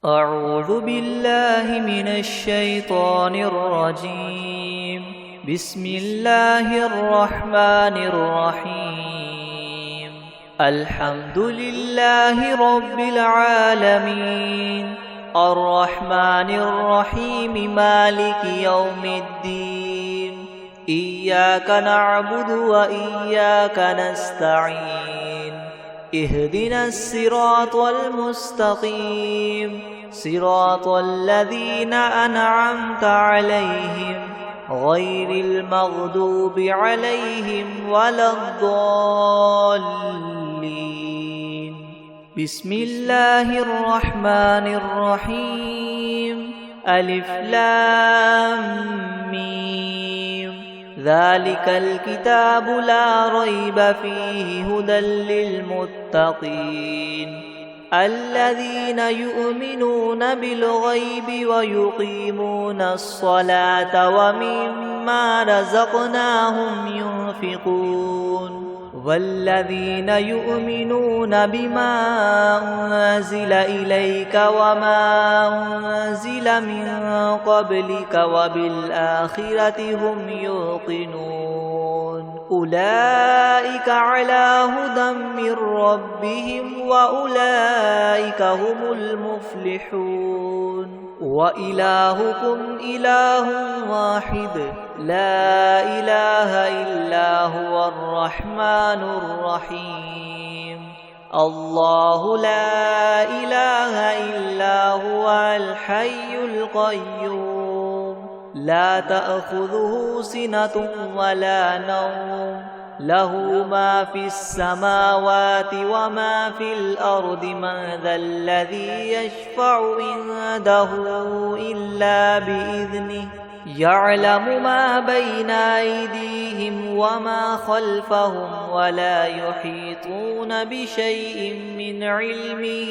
أعوذ بالله من الشيطان الرجيم. بسم الله الرحمن الرحيم. الحمد لله رب العالمين، الرحمن الرحيم، مالك يوم الدين. إياك نعبد وإياك نستعين. اهدنا الصراط المستقيم، صراط الذين أنعمت عليهم غير المغضوب عليهم ولا الضالين. بسم الله الرحمن الرحيم. ألف لام ميم. ذلك الكتاب لا ريب فيه هدى للمتقين الذين يؤمنون بالغيب ويقيمون الصلاة ومما رزقناهم ينفقون والذين يؤمنون بما أنزل إليك وما أنزل من قبلك وبالآخرة هم يوقنون أولئك على هدى من ربهم وأولئك هم المفلحون. وإلهكم إله واحد لا إله إلا هو الرحمن الرحيم. الله لا إله إلا هو الحي القيوم لا تأخذه سنة ولا نوم له ما في السماوات وما في الأرض. من ذا الذي يشفع عنده إلا بإذنه يعلم ما بين أيديهم وما خلفهم ولا يحيطون بشيء من علمه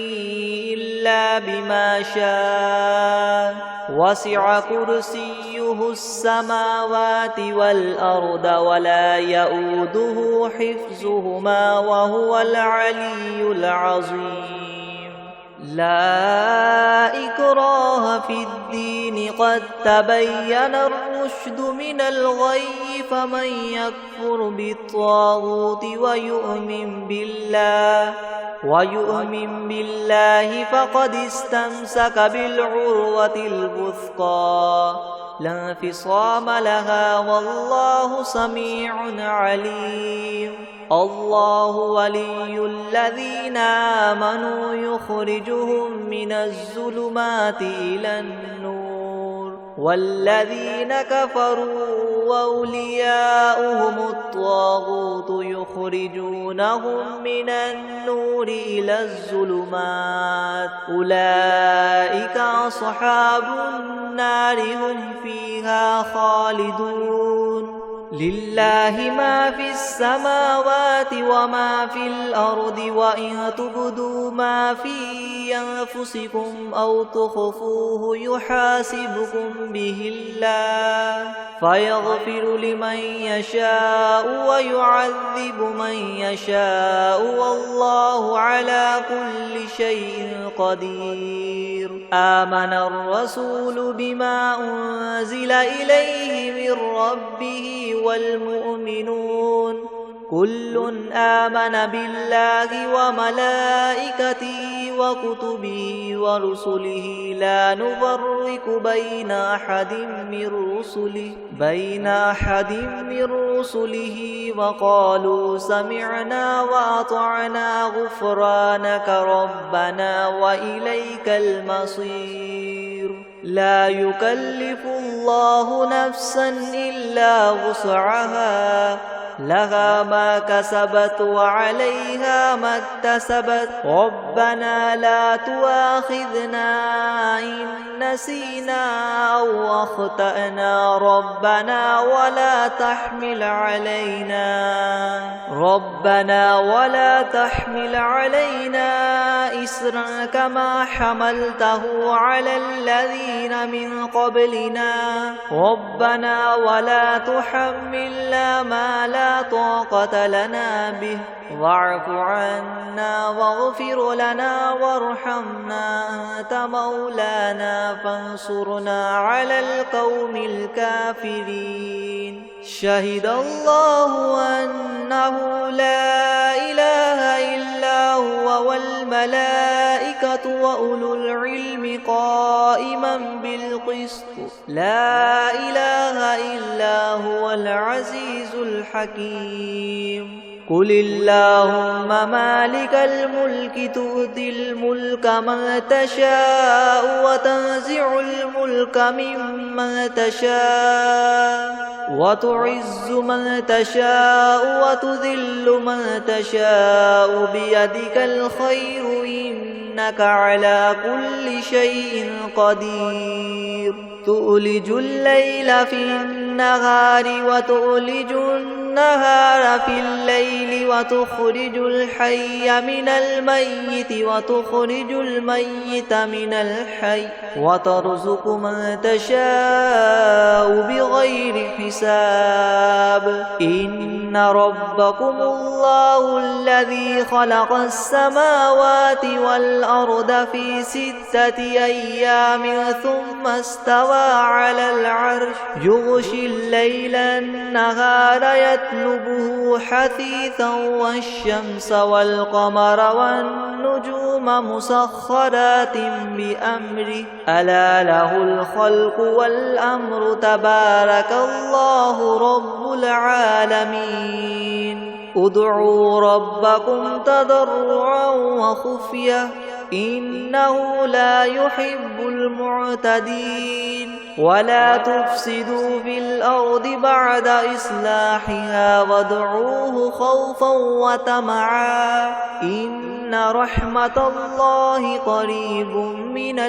إلا بما شاء. وسع كرسيه السماوات والأرض ولا يؤوده حفظهما وهو العلي العظيم. لا إكراه في الدين قد تبين الرشد من الغي. فمن يكفر بالطاغوت ويؤمن بالله فقد استمسك بالعروة الوثقى لا انفصام لها والله سميع عليم. الله ولي الذين آمنوا يخرجهم من الظلمات إلى النور والذين كفروا وأولياؤهم الطاغوت يخرجونهم من النور إلى الظلمات. أولئك أصحاب النار هم فيها خالدون. لله ما في السماوات وما في الأرض وإن تبدوا ما في أنفسكم أو تخفوه يحاسبكم به الله فيغفر لمن يشاء ويعذب من يشاء والله على كل شيء قدير. آمن الرسول بما أنزل إليه من ربه والمؤمنون كل آمن بالله وملائكته وكتبه ورسله لا نفرق بين أحد من رسله وقالوا سمعنا وأطعنا غفرانك ربنا وإليك المصير. لا يكلف الله نفسا إلا وسعها لها ما كسبت وعليها ما اكتسبت. ربنا لا تؤاخذنا إن نسينا أو أخطأنا ربنا ولا تحمل علينا إسرا كما حملته على الذين من قبلنا ربنا ولا تحملنا ما لا طاقة لنا به واعف عنا واغفر لنا وارحمنا أنت مولانا فانصرنا على القوم الكافرين شهد الله أنه لا إله إلا هو والملائكة وأولو العلم قائما بالقسط لا إله إلا هو العزيز الحكيم قل اللهم مالك الملك تؤتي الملك من تشاء وتنزع الملك ممن تشاء وتعز من تشاء وتذل من تشاء بيدك الخير إنك على كل شيء قدير تؤلج الليل في النهار وتؤلج النهار في الليل وتخرج الحي من الميت وتخرج الميت من الحي وترزق من تشاء بغير حساب إن ربكم الله الذي خلق السماوات والأرض في 6 أيام ثم استوى على العرش يغشي الليل النهار يطلبه حثيثا والشمس والقمر والنجوم مسخرات بأمره ألا له الخلق والأمر تبارك الله رب العالمين ادعوا ربكم تضرعا وخفية إنه لا يحب المعتدين ولا تفسدوا في الأرض بعد إصلاحها وادعوه خوفا وطمعا إن رحمة الله قريب من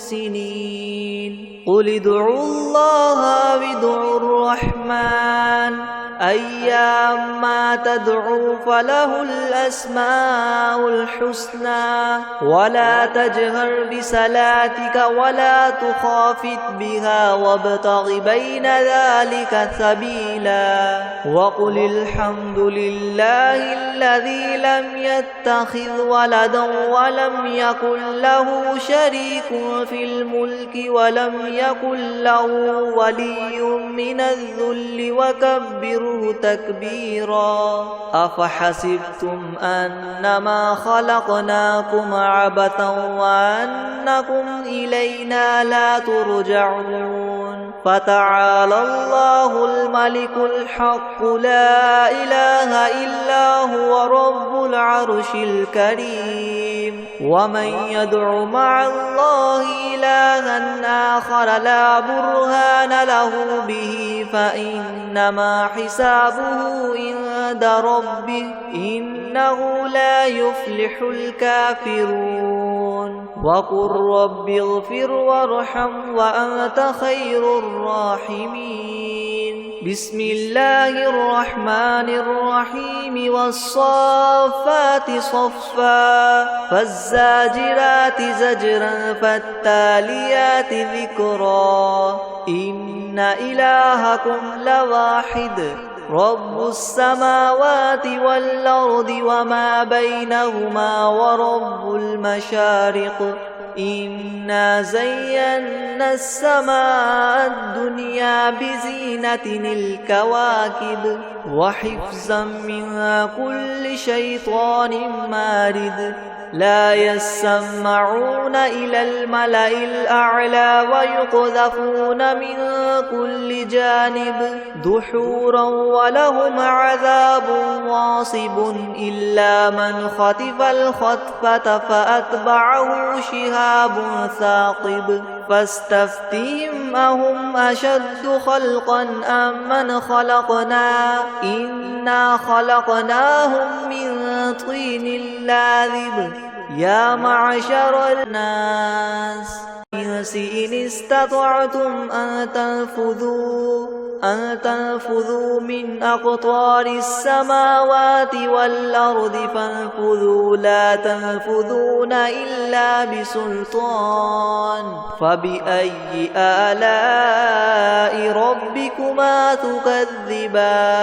المحسنين قل ادعوا الله وادعوا الرحمن أيما تدعوا فله الأسماء الحسنى ولا تجهر بصلاتك ولا تخافت بها وابتغ بين ذلك سبيلا وقل الحمد لله الذي لم يتخذ ولدا ولم يكن له شريك في الملك ولم يكن له ولي من الذل وكبره تكبيرا أفحسبتم أنما خلقناكم عبثا وأنكم إلينا لا ترجعون فتعالى الله الملك الحق لا إله إلا هو رب العرش الكريم ومن يدع مع الله إلها آخر لا برهان له به فإنما حسابه عند ربه إنه لا يفلح الكافرون وقل رب اغفر وارحم وأنت خير الراحمين بسم الله الرحمن الرحيم والصافات صفا فالزاجرات زجرا فالتاليات ذكرا إن إلهكم لواحد رب السماوات والأرض وما بينهما ورب المشارق إنا زينا السماء الدنيا بزينة الكواكب وحفظا من كل شيطان مارد لا يسمعون إلى الملأ الأعلى ويقذفون من كل جانب دحورا ولهم عذاب واصب إلا من خطف الخطفة فأتبعه شهاب ثاقب فاستفتهم أهم أشد خلقا أم من خلقنا إنا خلقناهم من طين لاذب يا معشر الناس إن والإنس إن استطعتم أن تنفذوا من أقطار السماوات والأرض فانفذوا لا تنفذون إلا بسلطان فبأي آلاء ربكما تكذبان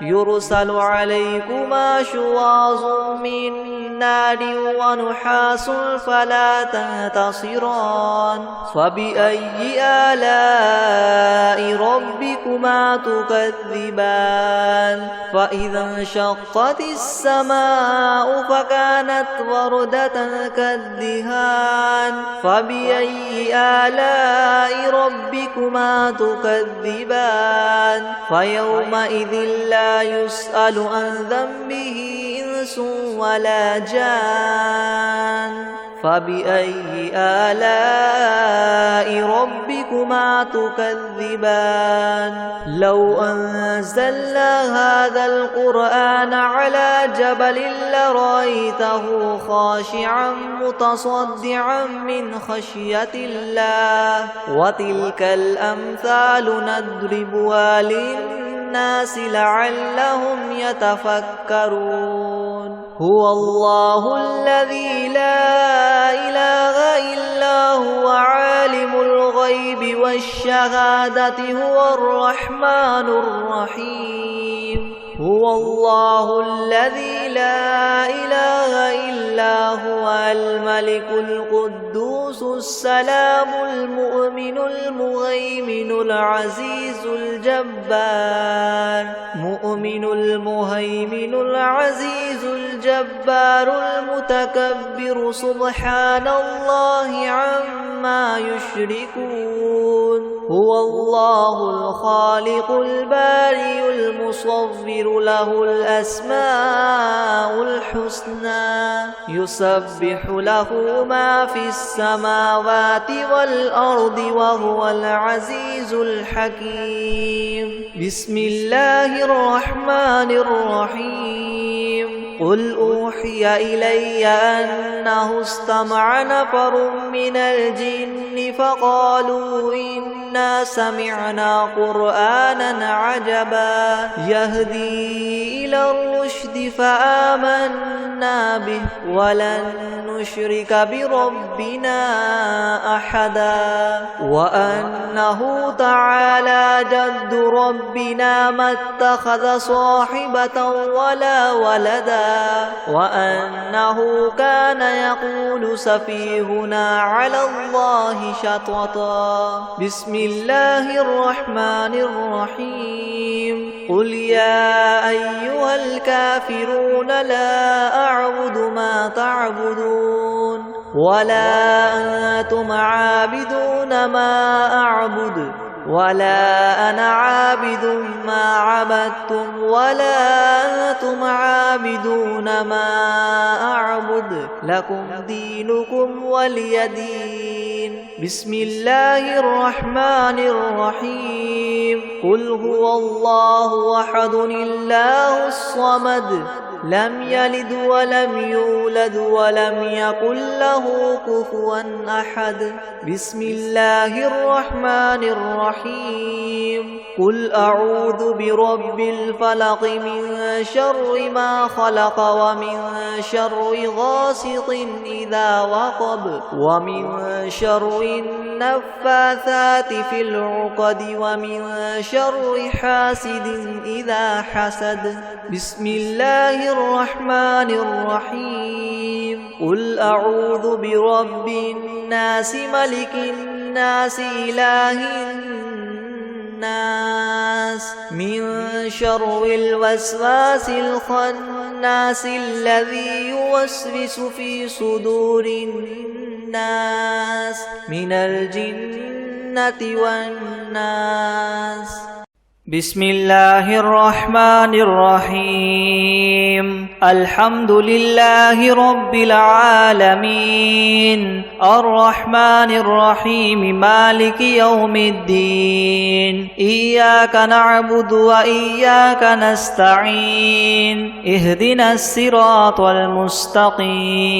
يرسل عليكما شواظ من نار ونحاس فلا تنتصران فبأي آلاء ربكما تكذبان فإذا انشقت السماء فكانت وردة كالدهان فبأي آلاء ربكما تكذبان فيومئذ لا يسأل عن ذنبه إنس ولا جان فبأي آلاء ربكما تكذبان لو أنزلنا هذا القرآن على جبل لرأيته خاشعا متصدعا من خشية الله وتلك الأمثال نضربها للناس لعلهم يتفكرون هو الله الذي لا إله إلا هو عالم الغيب والشهادة هو الرحمن الرحيم هو الله الذي لا إله إلا هو الملك القدوس السلام المؤمن المهيمن العزيز الجبار مؤمن المهيمن العزيز الجبار المتكبر سبحان الله عما يشركون هو الله الخالق البارئ المصور له الأسماء الحسنى يسبح له ما في السماوات والأرض وهو العزيز الحكيم بسم الله الرحمن الرحيم قل أوحي إلي أنه استمع نفر من الجن فقالوا إنا سمعنا قرآنا عجبا يهدي إلى الرشد فآمنا به ولن نشرك بربنا أحدا وأنه تعالى جد ربنا ما اتخذ صاحبة ولا ولدا وأنه كان يقول سفيهنا على الله شططا بسم الله الرحمن الرحيم قل يا أيها الكافرون لا أعبد ما تعبدون ولا أنتم عابدون ما أعبد ولا أنا عابد ما عبدتم ولا أنتم عابدون ما أعبد لكم دينكم ولي دين بسم الله الرحمن الرحيم قل هو الله أحد الله الصمد لم يلد ولم يولد ولم يكن له كفوا أحد بسم الله الرحمن الرحيم قل أعوذ برب الفلق من شر ما خلق ومن شر غاسق إذا وقب ومن شر النفاثات في العقد ومن شر حاسد إذا حسد بسم الله الرحمن الرحيم قل أعوذ برب الناس ملك الناس إله الناس من شر الوسواس الخناس الذي يوسوس في صدور الناس من الجنة والناس بسم الله الرحمن الرحيم الحمد لله رب العالمين الرحمن الرحيم مالك يوم الدين إياك نعبد وإياك نستعين اهدنا الصراط المستقيم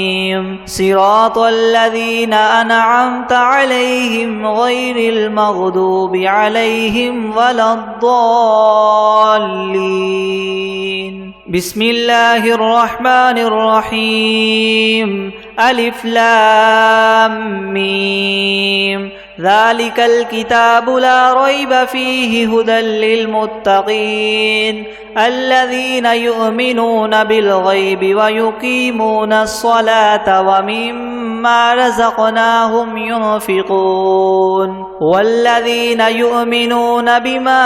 صراط الذين أنعمت عليهم غير المغضوب عليهم ولا الضالين بسم الله الرحمن الرحيم ألف لام ميم ذلك الكتاب لا ريب فيه هدى للمتقين الذين يؤمنون بالغيب ويقيمون الصلاة ومما رزقناهم ينفقون والذين يؤمنون بما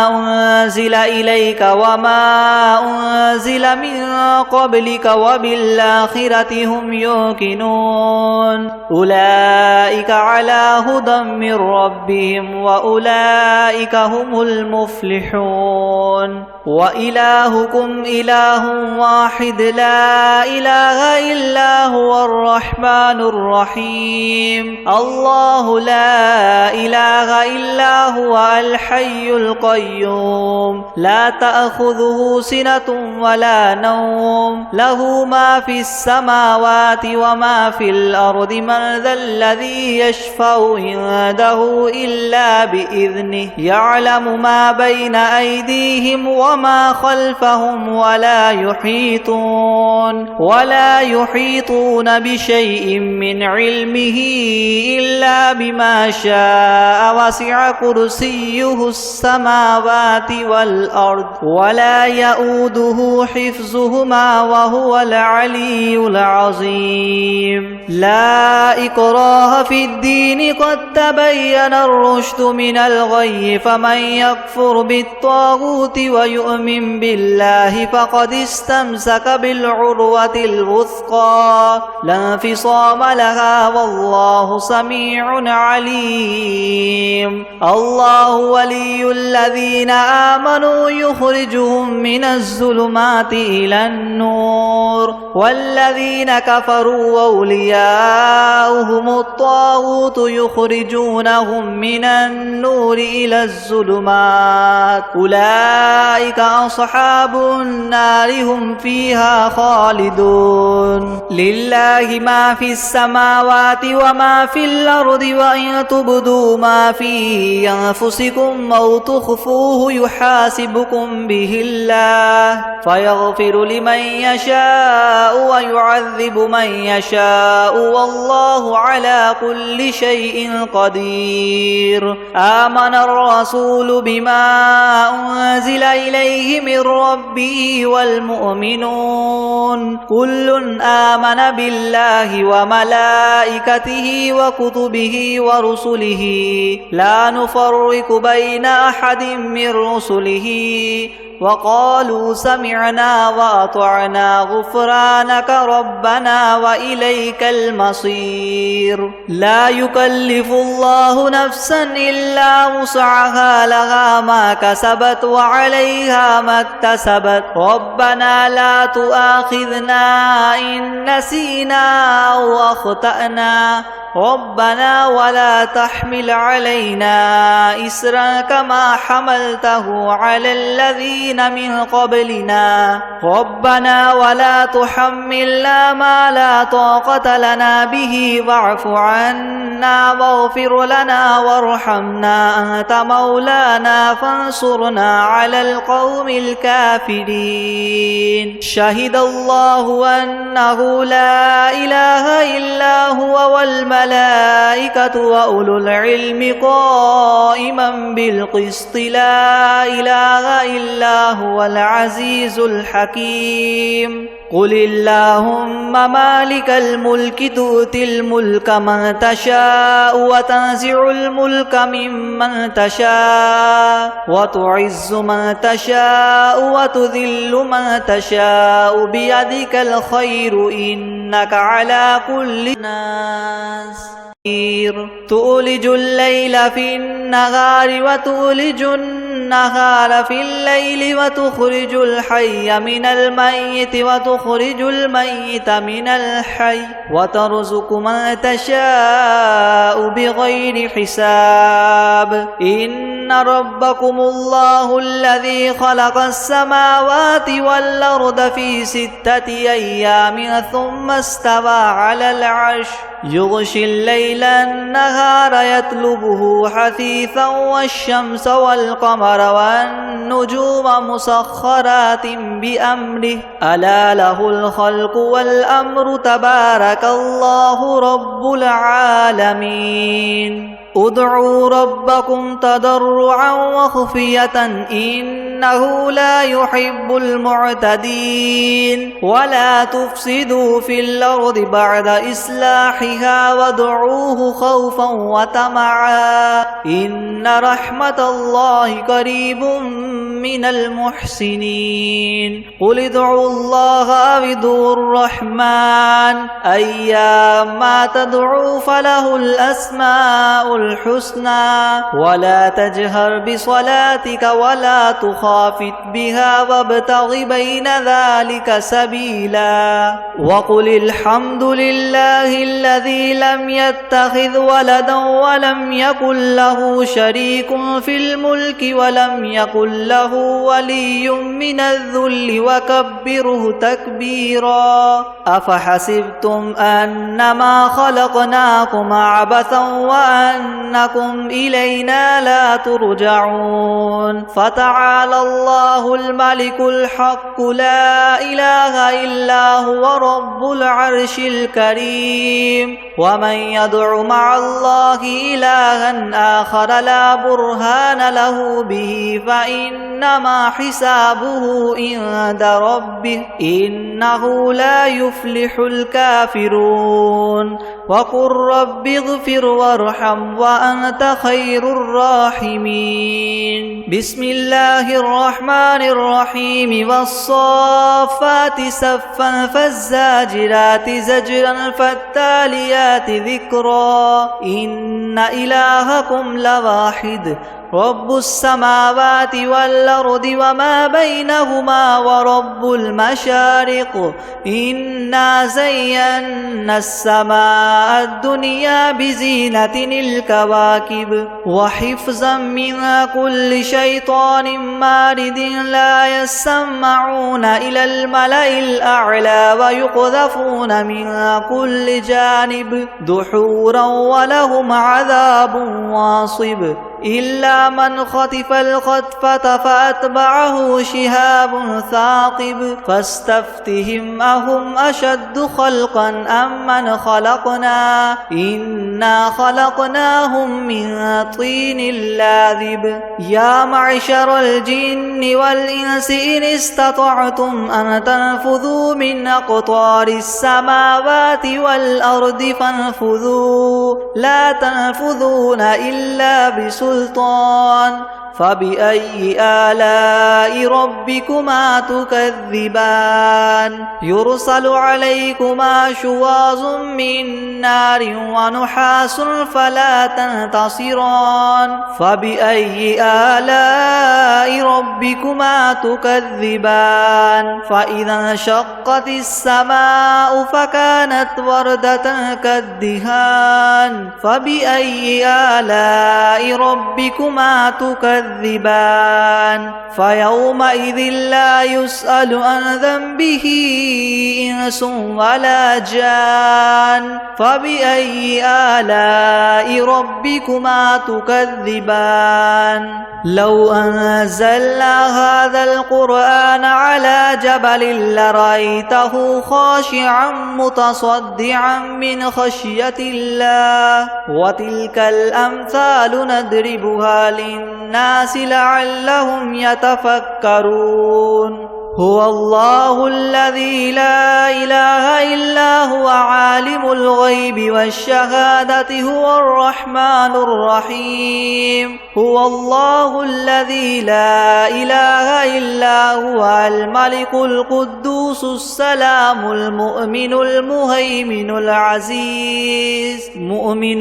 أنزل إليك وما أنزل من قبلك وبالآخرة هم يوقنون أولئك على هدى من ربهم وأولئك هم المفلحون وإلهكم إله واحد لا إله إلا هو الرحمن الرحيم الله لا إله إلا هو الحي القيوم لا تأخذه سنة ولا نوم له ما في السماوات وما في الأرض من ذا الذي يشفع عنده إلا بإذنه يعلم ما بين أيديهم وما خلفهم ولا يحيطون بشيء من علمه إلا بما شاء وسع كرسيه السماوات والأرض ولا يؤوده حفظهما وهو العلي العظيم لا إكراه في الدين قد تبين الرشد من الغي فمن يكفر بالطاغوت ويؤمن بالله فقد استمسك بالعروة الوثقى لا انفصام لها والله سميع عليم الله ولي الذين آمنوا يخرجهم من الظلمات إلى النور والذين كفروا أولياؤهم الطاغوت يخرجونهم من النور إلى الظلمات أولئك أصحاب النار هم فيها خالدون لله ما في السماوات وما في الأرض وإن تبدوا ما في أنفسكم أو تخفوه يحاسبكم به الله فيغفر لمن يشاء ويعذب من يشاء والله على كل شيء قدير آمن الرسول بما أنزل إليه من ربه والمؤمنون كل آمن بالله وملائكته وكتبه ورسله لا نفرق بين أحد من رسله وقالوا سمعنا وأطعنا غفرانك ربنا وإليك المصير لا يكلف الله نفسا إلا وسعها لها ما كسبت وعليها ما اكتسبت ربنا لا تؤاخذنا إن نسينا أو أخطأنا ربنا ولا تحمل علينا إسرا كما حملته على الذين من قبلنا ربنا ولا تحملنا ما لا طاقة لنا به واعف عنا واغفر لنا وارحمنا أنت مولانا فانصرنا على القوم الكافرين شهد الله أنه لا إله إلا هو والملائكة وأولو العلم قائما بالقسط لا إله إلا هو العزيز الحكيم قل اللهم مالك الملك تؤتي الملك من تشاء وتنزع الملك ممن تشاء وتعز من تشاء وتذل من تشاء بيدك الخير إنك على كل تولج الليل في النهار وتولج النهار النهار في الليل وتخرج الحي من الميت وتخرج الميت من الحي وترزق من تشاء بغير حساب إن ربكم الله الذي خلق السماوات والأرض في 6 أيام ثم استوى على العرش يغشي الليل النهار يطلبه حثيثا والشمس والقمر والنجوم مسخرات بأمره ألا له الخلق والأمر تبارك الله رب العالمين ادعوا ربكم تضرعا وخفية إنه لا يحب المعتدين ولا تفسدوا في الأرض بعد إصلاحها وادعوه خوفا وطمعا إن رحمة الله قريب من المحسنين قل ادعوا الله أو ادعوا الرحمن أيما تدعوا فله الأسماء الحسنى ولا تجهر بصلاتك ولا تخافت بها وابتغ بين ذلك سبيلا وقل الحمد لله الذي لم يتخذ ولدا ولم يكن له شريك في الملك ولم يكن له ولي من الذل وكبره تكبيرا أفحسبتم أنما خلقناكم عبثا وأنكم إلينا لا ترجعون فتعالى الله الملك الحق لا إله إلا هو رب العرش الكريم ومن يدع مع الله إلها آخر لا برهان له به فإنما حسابه عند ربه إنه لا يفلح الكافرون وقل رب اغفر وارحم وأنت خير الراحمين بسم الله الرحمن الرحيم والصافات صفا فالزاجرات زجرا فالتاليات ذكرا إن إلهكم لواحد رب السماوات والأرض وما بينهما ورب المشارق إنا زينا السماء الدنيا بزينة الكواكب وحفظا من كل شيطان مارد لا يسمعون إلى الملأ الأعلى ويقذفون من كل جانب دحورا ولهم عذاب واصب إلا من خطف الخطفة فأتبعه شهاب ثاقب فاستفتهم أهم أشد خلقا أم من خلقنا إنا خلقناهم من طين لاذب يا معشر الجن والإنس إن استطعتم أن تنفذوا من أقطار السماوات والأرض فانفذوا لا تنفذون إلا بسلطان فبأي آلاء ربكما تكذبان يرسل عليكما شواظ من نار ونحاس فلا تنتصران فبأي آلاء ربكما تكذبان فإذا انشقت السماء فكانت وردة كالدهان فبأي آلاء ربكما تكذبان فيومئذ لا يسأل عن ذنبه إنس ولا جان فبأي آلاء ربكما تكذبان لو أنزلنا هذا القرآن على جبل لرأيته خاشعا متصدعا من خشية الله وتلك الأمثال نضربها للناس لعلهم يتفكرون هو الله الذي لا إله إلا هو عالم الغيب والشهادة هو الرحمن الرحيم هو الله الذي لا إله إلا هو الملك القدوس السلام المؤمن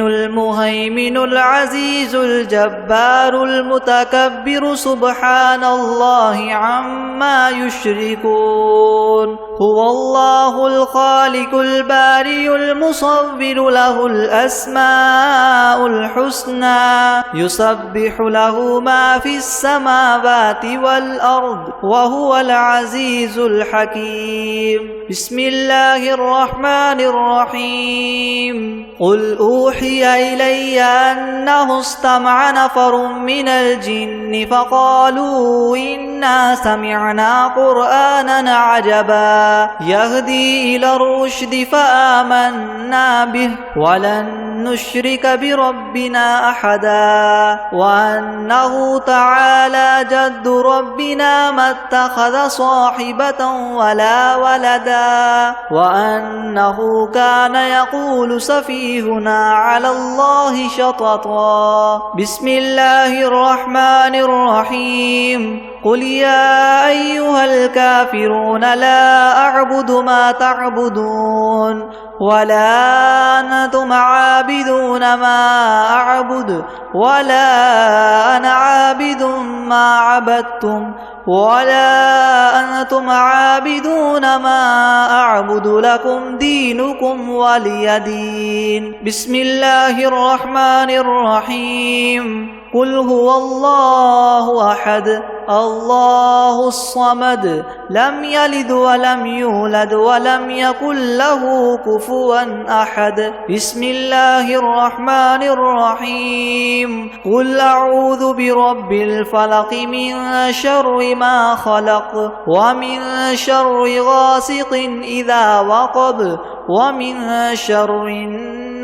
المهيمن العزيز الجبار المتكبر سبحان الله عما يشركون هو الله الخالق البارئ المصور له الأسماء الحسنى يسبح له ما في السماوات والأرض وهو العزيز الحكيم بسم الله الرحمن الرحيم قل أوحي إلي أنه استمع نفر من الجن فقالوا إنا سمعنا قرآنا عجبا يهدي إلى الرشد فآمنا به ولن نشرك بربنا أحدا وأنه تعالى جد ربنا ما اتخذ صاحبة ولا ولدا وأنه كان يقول سفيهنا على الله شططا بسم الله الرحمن الرحيم قل يا أيها الكافرون لا أعبد ما تعبدون ولا أنتم عابدون ما أعبد ولا أنا عابد ما عبدتم ولا أنتم عابدون ما أعبد لكم دينكم ولي دين بسم الله الرحمن الرحيم قل هو الله أحد الله الصمد لم يلد ولم يولد ولم يكن له كفوا أحد بسم الله الرحمن الرحيم قل أعوذ برب الفلق من شر ما خلق ومن شر غاسق إذا وقب ومن شر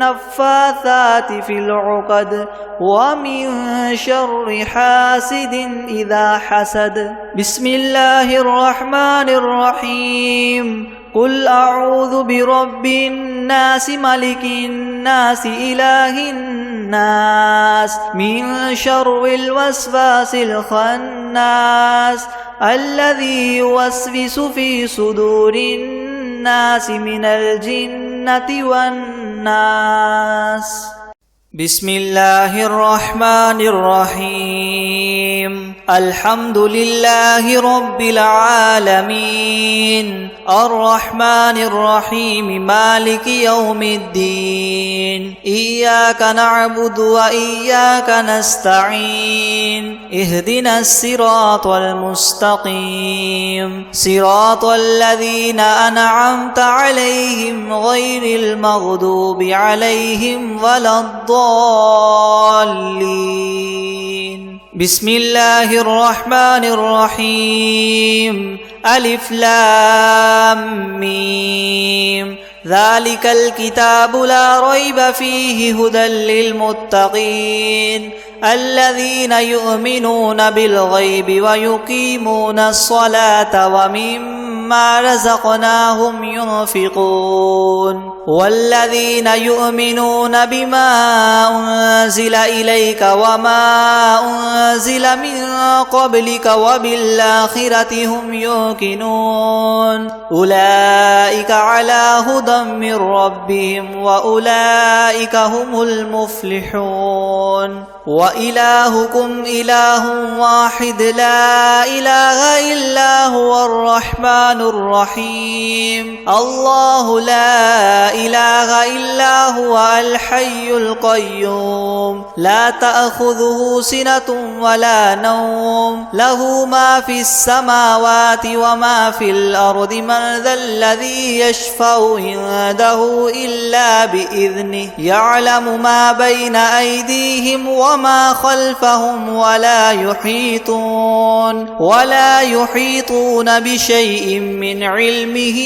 النفاثات في العقد ومن شر حاسد إذا حسد بسم الله الرحمن الرحيم قل أعوذ برب الناس ملك الناس إله الناس من شر الوسواس الخناس الذي يوسوس في صدور الناس من الجنة والناس بسم الله الرحمن الرحيم الحمد لله رب العالمين الرحمن الرحيم مالك يوم الدين إياك نعبد وإياك نستعين اهدنا الصراط المستقيم صراط الذين أنعمت عليهم غير المغضوب عليهم ولا الضالين بسم الله الرحمن الرحيم ألف لام ميم ذلك الكتاب لا ريب فيه هدى للمتقين الذين يؤمنون بالغيب ويقيمون الصلاة ومما رزقناهم ينفقون والذين يؤمنون بما أنزل إليك وما أنزل من قبلك وبالآخرة هم يوقنون أولئك على هدى من ربهم وأولئك هم المفلحون وإلهكم إله واحد لا إله إلا هو الرحمن الرحيم الله لا إله إلا هو الحي القيوم لا تأخذه سنة ولا نوم له ما في السماوات وما في الأرض من ذا الذي يشفع عنده إلا بإذنه يعلم ما بين أيديهم وما خلفهم ولا يحيطون بشيء من علمه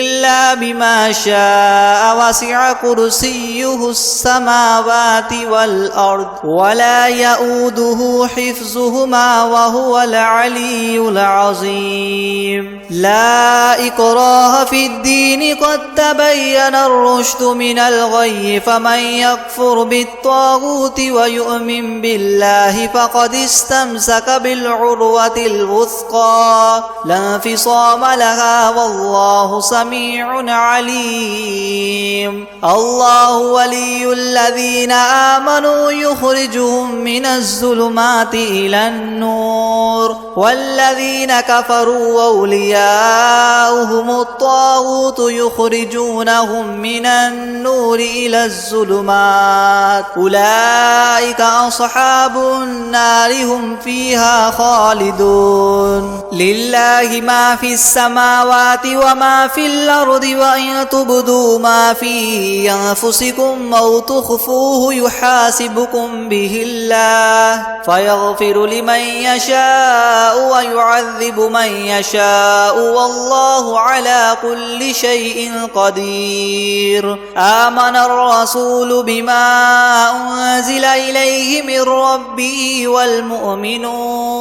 إلا بما شاء شاء وسع كرسيه السماوات والأرض ولا يؤوده حفظهما وهو العلي العظيم لا إكراه في الدين قد تبين الرشد من الغي فمن يكفر بالطاغوت ويؤمن بالله فقد استمسك بالعروة الوثقى لا انفصام لها والله سميع عليم الله ولي الذين آمنوا يخرجهم من الظلمات إلى النور والذين كفروا أولياؤهم الطاغوت يخرجونهم من النور إلى الظلمات أولئك أصحاب النار هم فيها خالدون لله ما في السماوات وما في الأرض وإن تبدوا ما في أنفسكم أو تخفوه يحاسبكم به الله فيغفر لمن يشاء ويعذب من يشاء والله على كل شيء قدير آمن الرسول بما أنزل إليه من ربه والمؤمنون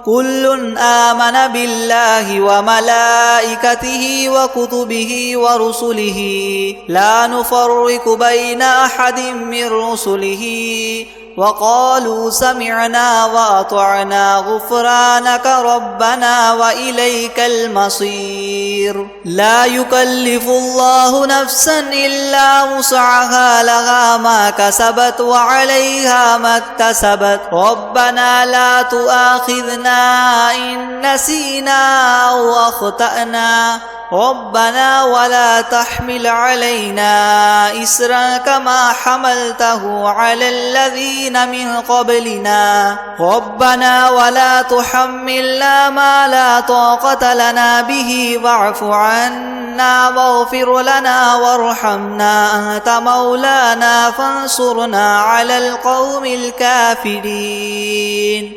كل آمن بالله وملائكته وكتبه ورسله لا نفرق بين أحد من رسله وقالوا سمعنا وأطعنا غفرانك ربنا وإليك المصير لا يكلف الله نفسا إلا وسعها لها ما كسبت وعليها ما اكتسبت ربنا لا تؤاخذنا إن نسينا أو أخطأنا ربنا ولا تحمل علينا إسرا كما حملته على الذين من قبلنا ربنا ولا تحملنا ما لا طاقة لنا به واعف عنا واغفر لنا وارحمنا أنت مولانا فانصرنا على القوم الكافرين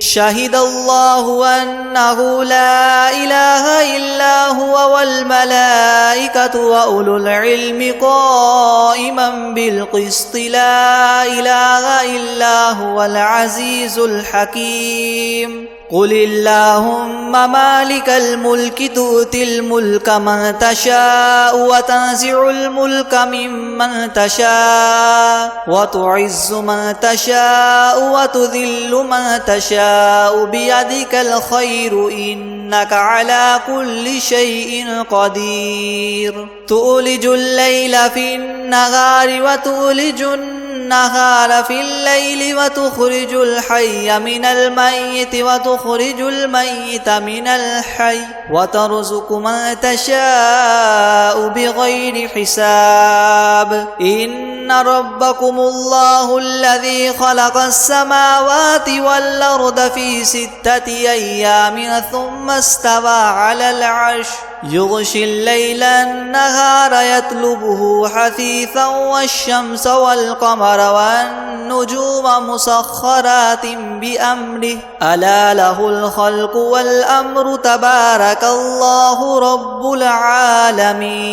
شهد الله أنه لا إله إلا هو والملائكة وأولو العلم قائما بالقسط لا إله إلا هو العزيز الحكيم قل اللهم مالك الملك تؤتي الملك من تشاء وتنزع الملك ممن تشاء وتعز من تشاء وتذل من تشاء بيدك الخير إنك على كل شيء قدير تولج الليل في النهار وتولج النهار في الليل وتخرج الحي من الميت وتخرج الميت من الحي وترزق من تشاء بغير حساب إن ربكم الله الذي خلق السماوات والأرض في 6 أيام ثم استوى على العرش يغشي الليل النهار يطلبه حثيثا والشمس والقمر والنجوم مسخرات بأمره ألا له الخلق والأمر تبارك الله رب العالمين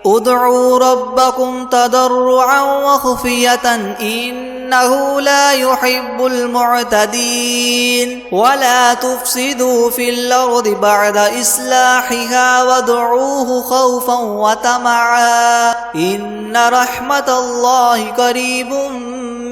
ادعوا ربكم تضرعا وخفية إنه لا يحب المعتدين ولا تفسدوا في الأرض بعد إصلاحها وادعوه خوفا وطمعا إن رحمة الله قريب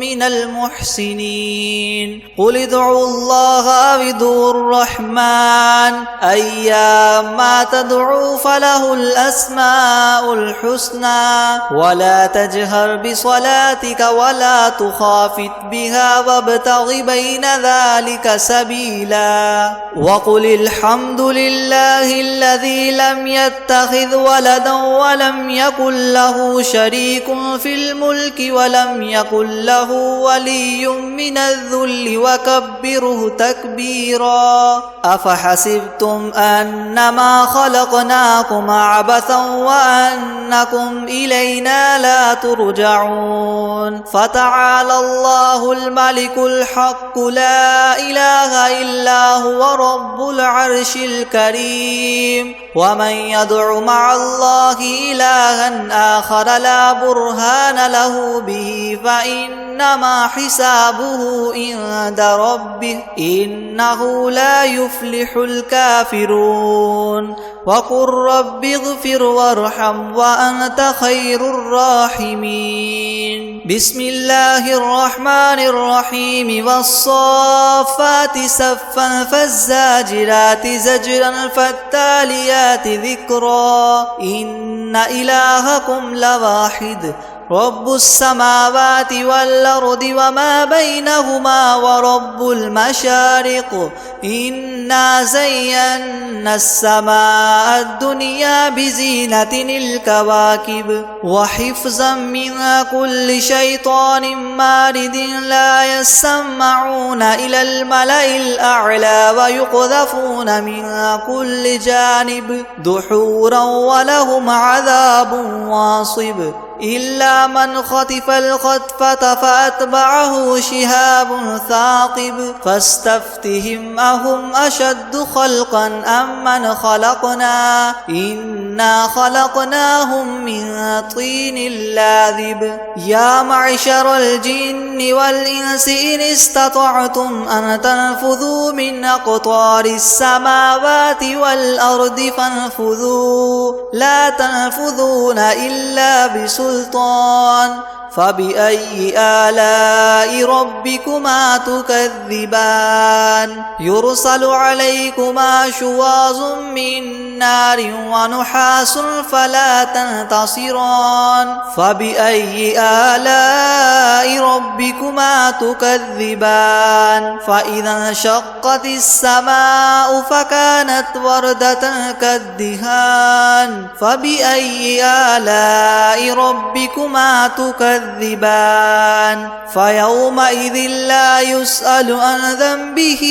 من المحسنين قل ادعوا الله أو ادعوا الرحمن أيما تدعوا فله الأسماء الحسنى ولا تجهر بصلاتك ولا تخافت بها وابتغ بين ذلك سبيلا وقل الحمد لله الذي لم يتخذ ولدا ولم يكن له شريك في الملك ولم يكن له ولي من الذل وكبره تكبيرا أفحسبتم أنما خلقناكم عبثا وأنكم إلينا لا ترجعون فتعالى الله الملك الحق لا إله إلا هو رب العرش الكريم ومن يدع مع الله إلها آخر لا برهان له به فإنما حسابه عند ربه إنه لا يفلح الكافرون وقل رب اغفر وارحم وأنت خير الراحمين بسم الله الرحمن الرحيم والصافات صفا فالزاجرات زجرا فالتاليات ذكرا إن إلهكم لواحد رب السماوات والأرض وما بينهما ورب المشارق إنا زينا السماء الدنيا بزينة الكواكب وحفظا من كل شيطان مارد لا يسمعون إلى الملأ الأعلى ويقذفون من كل جانب دحورا ولهم عذاب واصب إلا من خطف الخطفة فأتبعه شهاب ثاقب فاستفتهم أهم أشد خلقا أم من خلقنا إنا خلقناهم من طين لاذب يا معشر الجن والإنس إن استطعتم أن تنفذوا من أقطار السماوات والأرض فانفذوا لا تنفذون إلا بسلطان فبأي آلاء ربكما تكذبان يرسل عليكما شواظ من نار ونحاس فلا تنتصران فبأي آلاء ربكما تكذبان فإذا انشقت السماء فكانت وردة كالدهان فبأي آلاء ربكما تكذبان فيومئذ لا يسأل عن ذنبه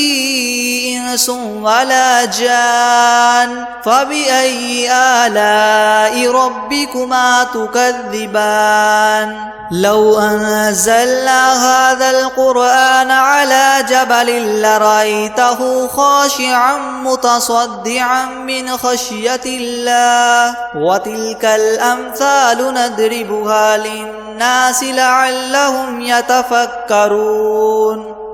إنس ولا جان فبأي آلاء ربكما تكذبان لو أنزلنا هذا القرآن على جبل لرأيته خاشعا متصدعا من خشية الله وتلك الأمثال نضربها للناس لعلهم يتفكرون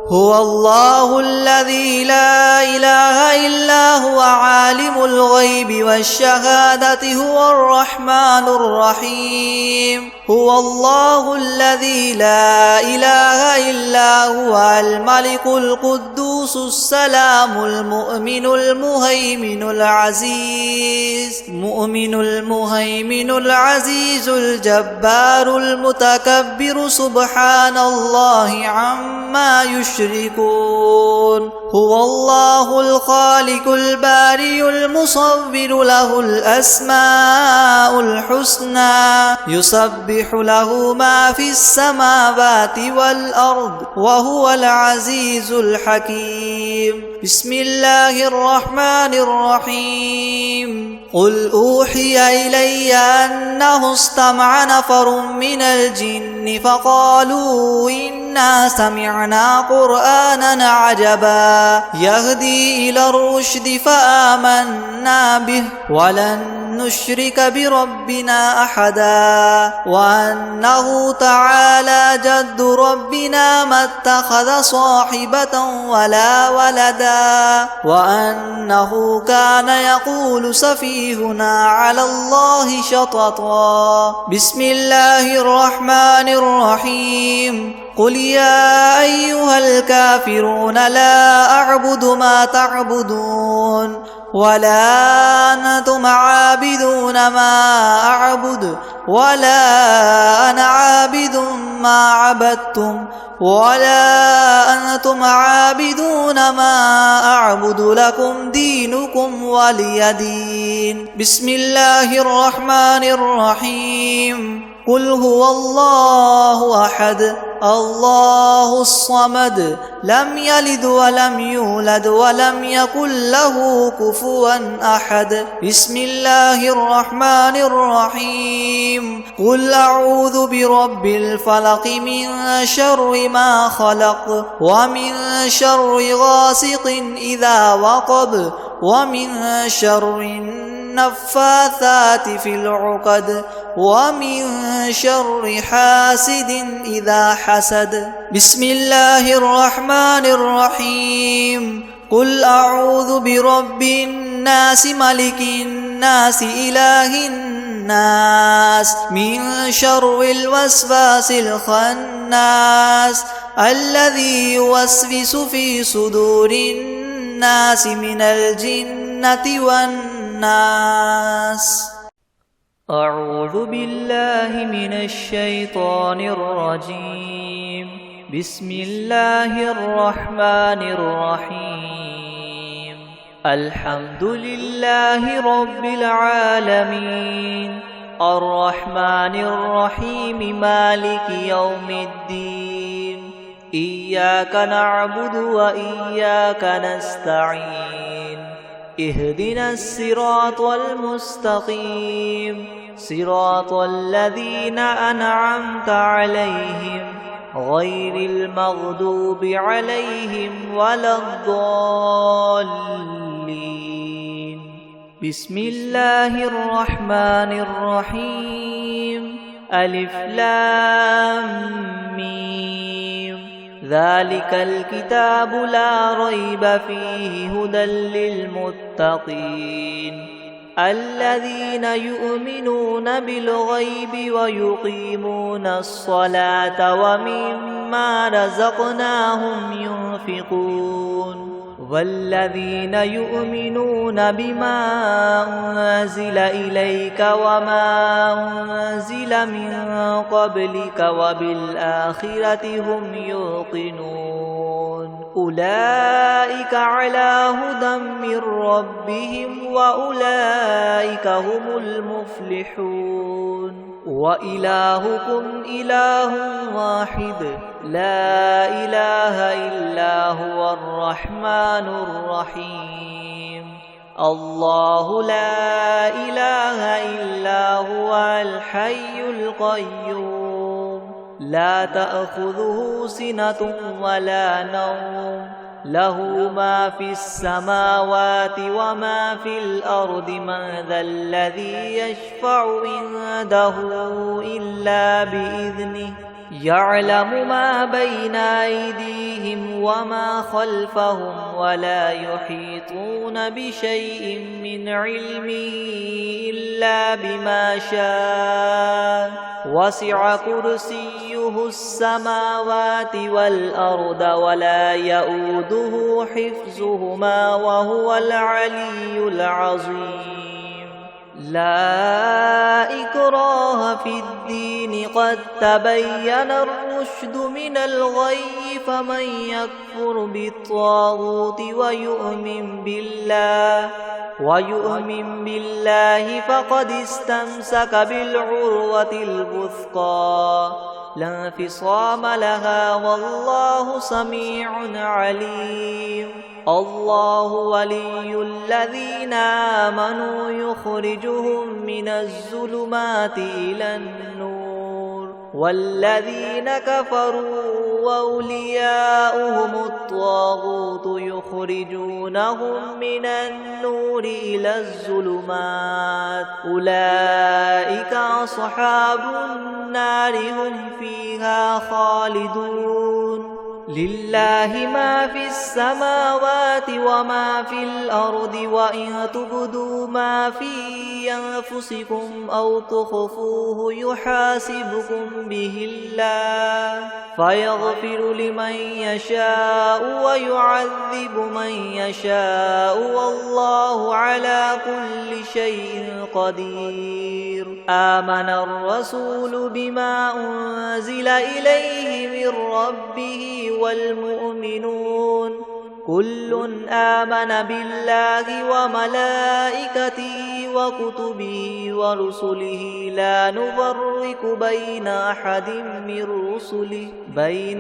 هو الله الذي لا إله إلا هو عالم الغيب والشهادة هو الرحمن الرحيم هو الله الذي لا إله إلا هو الملك القدوس السلام المؤمن المهيمن العزيز الجبار المتكبر سبحان الله عما يشركون هو الله الخالق البارئ المصور له الأسماء الحسنى يسبح له ما في السماوات والأرض وهو العزيز الحكيم بسم الله الرحمن الرحيم قل أوحي إلي أنه استمع نفر من الجن فقالوا إنا سمعنا قرآنا عجبا يهدي إلى الرشد فآمنا به ولن نشرك بربنا أحدا وأنه تعالى جد ربنا ما اتخذ صاحبة ولا ولدا وأنه كان يقول سفيهنا على الله شططا بسم الله الرحمن الرحيم قل يا أيها الكافرون لا أعبد ما تعبدون ولا أنتم عابدون ما أعبد ولا أنا عابد ما عبدتم ولا أنتم عابدون ما أعبد لكم دينكم ولي دين بسم الله الرحمن الرحيم قل هو الله أحد الله الصمد لم يلد ولم يولد ولم يكن له كفوا أحد بسم الله الرحمن الرحيم قل أعوذ برب الفلق من شر ما خلق ومن شر غاسق إذا وقب ومن شر النفاثات في العقد ومن شر حاسد إذا حسد. بسم الله الرحمن الرحيم. قل أعوذ برب الناس ملك الناس إله الناس من شر الوسواس الخناس الذي يوسوس في صدور الناس من الجنة والناس. أعوذ بالله من الشيطان الرجيم. بسم الله الرحمن الرحيم. الحمد لله رب العالمين الرحمن الرحيم مالك يوم الدين إياك نعبد وإياك نستعين اهدنا الصراط المستقيم صراط الذين أنعمت عليهم غير المغضوب عليهم ولا الضالين. بسم الله الرحمن الرحيم. ألف لام ميم. ذلك الكتاب لا ريب فيه هدى للمتقين الذين يؤمنون بالغيب ويقيمون الصلاة ومما رزقناهم ينفقون والذين يؤمنون بما أنزل إليك وما أنزل من قبلك وبالآخرة هم يوقنون أولئك على هدى من ربهم وأولئك هم المفلحون. وإلهكم إله واحد لا إله إلا هو الرحمن الرحيم. الله لا إله إلا هو الحي القيوم لا تأخذه سنة ولا نوم له ما في السماوات وما في الأرض من ذا الذي يشفع عنده إلا بإذنه يعلم ما بين أيديهم وما خلفهم ولا يحيطون بشيء من علمه إلا بما شاء وسع كرسيه السماوات والأرض ولا يؤوده حفظهما وهو العلي العظيم. لا إكراه في الدين قد تبين الرشد من الغي فمن يكفر بالطاغوت ويؤمن بالله فقد استمسك بالعروة الوثقى لا انفصام لها والله سميع عليم. الله ولي الذين آمنوا يخرجهم من الظلمات إلى النور والذين كفروا وأولياؤهم الطاغوت يخرجونهم من النور إلى الظلمات أولئك أصحاب النار هم فيها خالدون. لله ما في السماوات وما في الأرض وإن تبدوا ما في أنفسكم أو تخفوه يحاسبكم به الله فيغفر لمن يشاء ويعذب من يشاء والله على كل شيء قدير. آمن الرسول بما أنزل إليه من ربه والمؤمنون كل آمن بالله وملائكته وكتبه ورسله لا نفرق بين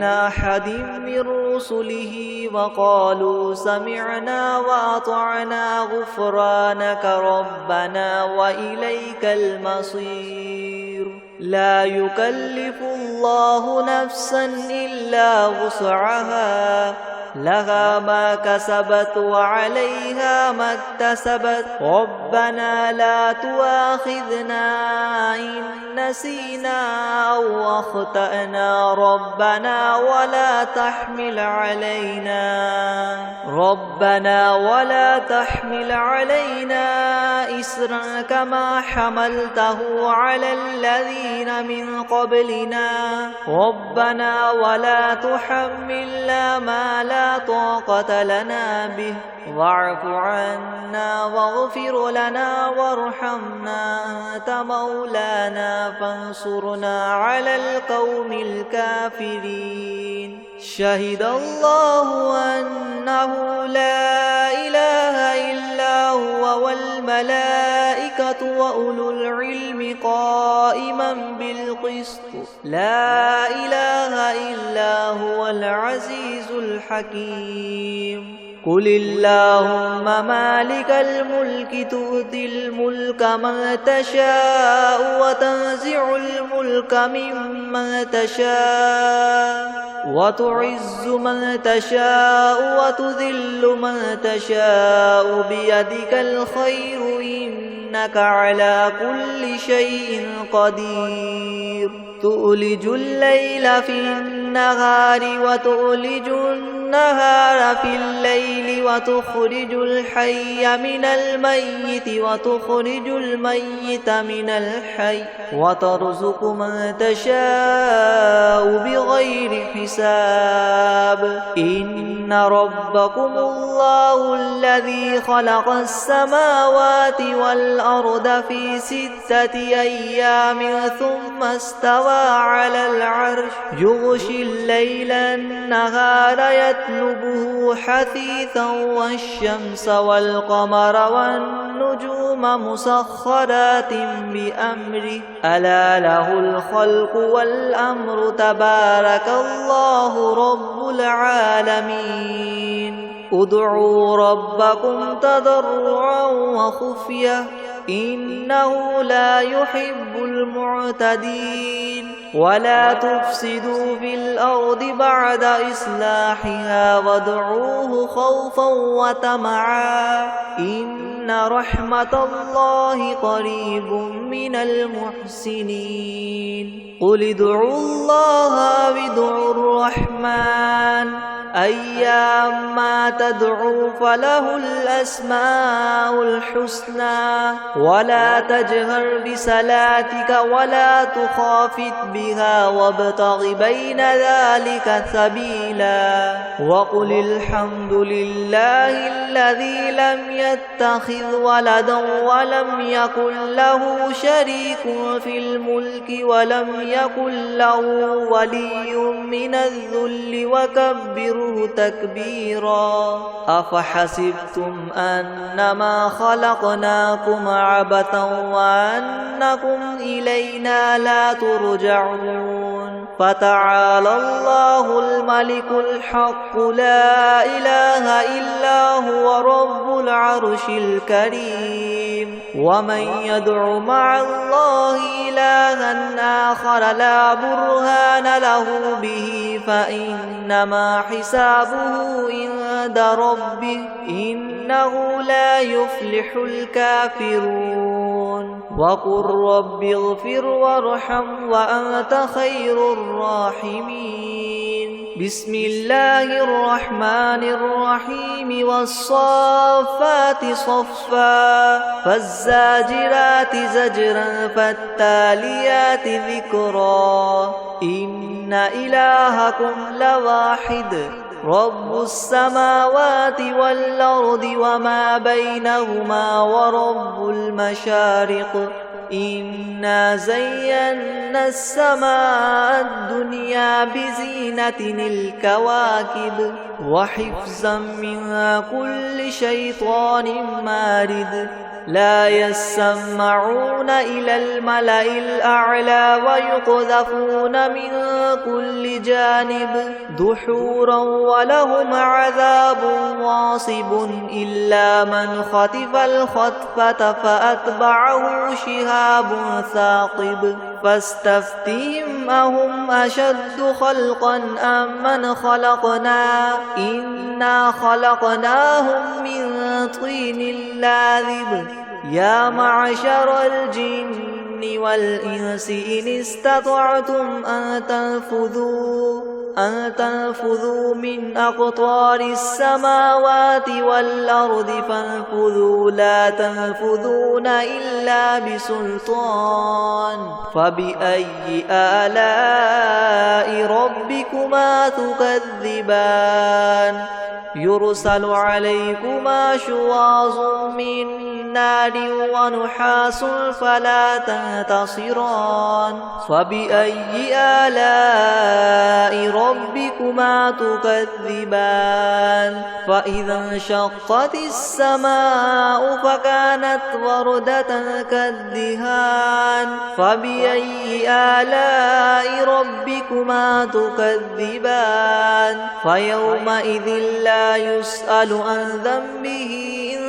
أحد من رسله وقالوا سمعنا وأطعنا غفرانك ربنا وإليك المصير. لا يكلف الله نفسا إلا وسعها لها ما كسبت وعليها ما اكتسبت ربنا لا تؤاخذنا إن نسينا أو أخطأنا ربنا ولا تحمل علينا إسرا كما حملته على الذين من قبلنا ربنا ولا تحملنا ما لا طاقة لنا به واعف عنا واغفر لنا وارحمنا أنت مولانا فانصرنا على القوم الكافرين شهد الله أنه لا إله إلا هو والملائكة وأولو العلم قائما بالقسط لا إله إلا هو العزيز الحكيم قل اللهم مالك الملك تؤتي الملك من تشاء وتنزع الملك ممن تشاء وتعز من تشاء وتذل من تشاء بيدك الخير إنك على كل شيء قدير تؤلج الليل في النهار وتؤلج النهار في الليل وتخرج الحي من الميت وتخرج الميت من الحي وترزق من تشاء بغير حساب إن ربكم الله الذي خلق السماوات والأرض في 6 أيام ثم استوى على العرش يغشي الليل النهار يطلبه حثيثا والشمس والقمر والنجوم مسخرات بأمره ألا له الخلق والأمر تبارك الله رب العالمين ادعوا ربكم تضرعا وخفية إنه لا يحب المعتدين ولا تفسدوا في الأرض بعد إصلاحها وادعوه خوفا وطمعا إن رحمة الله قريب من المحسنين قل ادعوا الله وادعوا الرحمن أيما تدعوا فله الأسماء الحسنى ولا تجهر بصلاتك ولا تخافت بها وابتغ بين ذلك سبيلا وقل الحمد لله الذي لم يتخذ ولدا ولم يكن له شريك في الملك ولم يكن له ولي من الذل وكبره تكبيرا أفحسبتم أنما خلقناكم عبثا وأنكم إلينا لا ترجعون فتعالى الله الملك الحق لا إله إلا هو رب العرش الكريم ومن يدع مع الله إلها آخر لا برهان له به فإنما حسابه عند ربه إنه لا يفلح الكافرون وقل رب اغفر وارحم وأنت خير الراحمين بسم الله الرحمن الرحيم والصافات صفا فالزاجرات زجرا فالتاليات ذكرا إن إلهكم لواحد رب السماوات والأرض وما بينهما ورب المشارق إنا زينا السماء الدنيا بزينة الكواكب وحفظا من كل شيطان مارد لا يسمعون إلى الملأ الأعلى ويقذفون من كل جانب دحورا ولهم عذاب واصب إلا من خطف الخطفة فأتبعه شهاب ثاقب فاستفتهم أهم أشد خلقا أم من خلقنا إنا خلقناهم من طين لاذب يا معشر الجن والإنس إن استطعتم أن تنفذوا من أقطار السماوات والأرض فانفذوا لا تنفذون إلا بسلطان فبأي آلاء ربكما تكذبان يرسل عليكما شواظ من نار ونحاس فلا تنتصران فبأي آلاء ربكما تكذبان فإذا انشقت السماء فكانت وردة كالدهان فبأي آلاء ربكما تكذبان فيومئذ لا يسأل عن ذنبه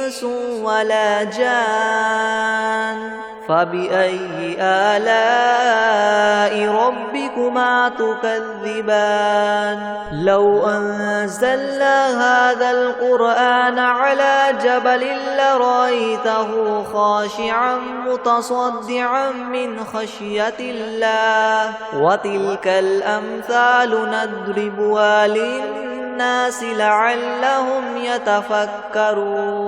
إنس ولا جان فبأي آلاء ربكما تكذبان لو أنزلنا هذا القرآن على جبل لرأيته خاشعا متصدعا من خشية الله وتلك الأمثال نضربها للناس لعلهم يتفكرون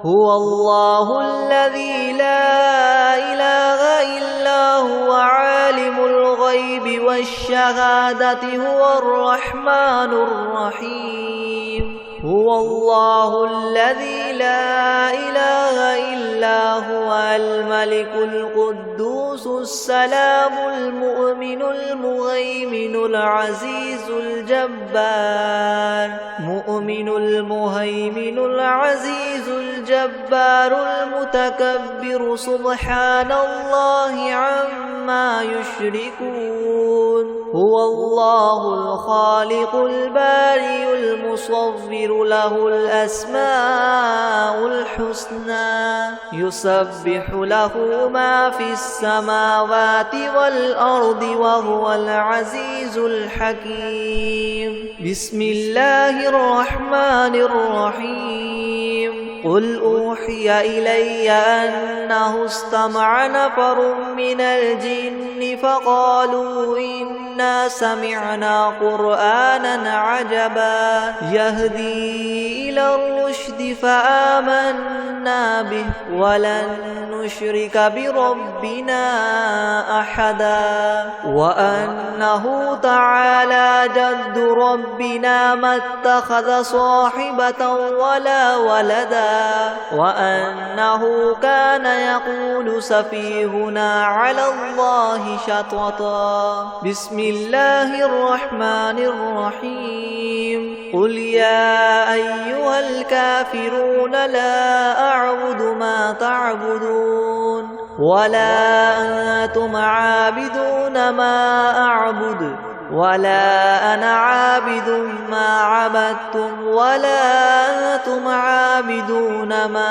هو الله الذي لا إله إلا هو عالم الغيب والشهادة هو الرحمن الرحيم هو الله الذي لا إله إلا هو الملك القدوس السلام المؤمن المهيمن العزيز الجبار مؤمن المهيمن العزيز الجبار المتكبر سبحان الله عما يشركون هو الله الخالق البارئ المصور له الأسماء الحسنى يسبح له ما في السماوات والأرض وهو العزيز الحكيم بسم الله الرحمن الرحيم قل أوحي إلي أنه استمع نفر من الجن فقالوا إنا سمعنا قرآنا عجبا يهدي إلى الرشد فآمنا به ولن نشرك بربنا أحدا وأنه تعالى جد ربنا ما اتخذ صاحبة ولا ولدا وأنه كان يقول سفيهنا على الله شططا بسم الله الرحمن الرحيم قل يا أيها الكافرون لا أعبد ما تعبدون ولا أنتم عابدون ما أعبد ولا أنا عابد ما عبدتم ولا أنتم عابدون ما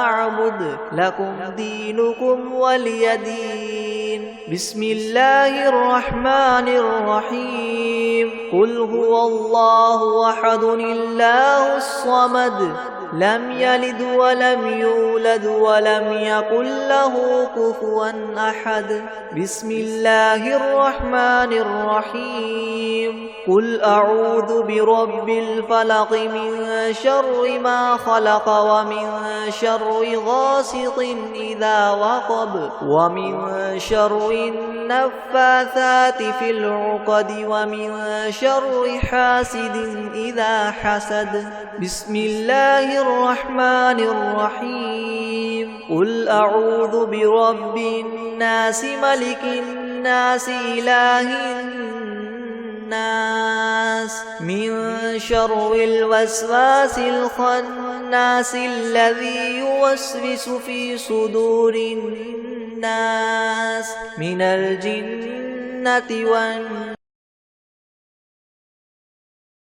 أعبد لكم دينكم ولي دين بسم الله الرحمن الرحيم قل هو الله أحد الله الصمد لم يلد ولم يولد ولم يكن له كفوا أحد بسم الله الرحمن الرحيم قل أعوذ برب الفلق من شر ما خلق ومن شر غاسق إذا وقب ومن شر النفاثات في العقد ومن شر حاسد إذا حسد بسم الله الرحمن الرحيم قل أعوذ برب الناس ملك الناس إله الناس من شر الوسواس الخناس الذي يوسوس في صدور الناس من الجنة والناس